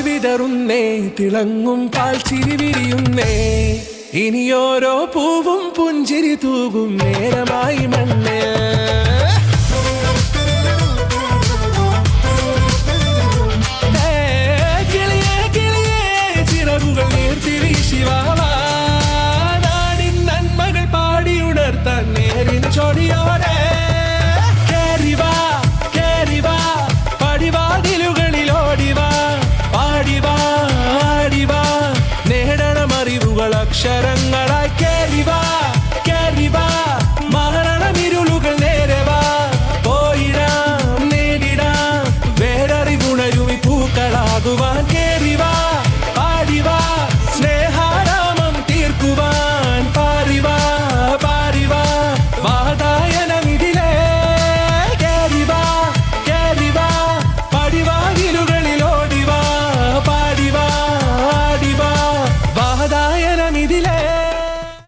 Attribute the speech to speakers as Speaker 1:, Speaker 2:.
Speaker 1: വിതറുന്നേ, തിളങ്ങും പാൽ ചിരി വിരിയുന്നേ. ഇനിയോരോ പൂവും പുഞ്ചിരി തൂകും നേരമായി മണ്ണ്. കിളിയേ കിളിയേ ചിറകുകൾ നീർത്തി വീശിവാവാ, നാടിൻ നന്മകൾ പാടിയുണർത്താൻ നേരിൻ ചൊടിയോടെ. കേറിവാ കേറിവാ പടിവാതിലുകളിലോടിവാ, പാടിവാ ആടിവാ നേടണമറിവുകൾ അക്ഷരങ്ങളായി. കേറിവാ കേറിവാ മരണമിരുളുകൾ നേരവാ, പോയിടാം നേടിടാം വേററിവുണരുമി പൂക്കളാകുവാൻ. കേറിവാ പാടിവാ സ്നേഹാരാമം തീർക്കുവാൻ, പാറിവാ പാറിവാ വാതായനമിതിലേ. കേറിവാ കേറിവാ പടിവാതിലുകളിലോടിവാ, പാടിവാ ആടിവാ വാതായനമിതിലേ.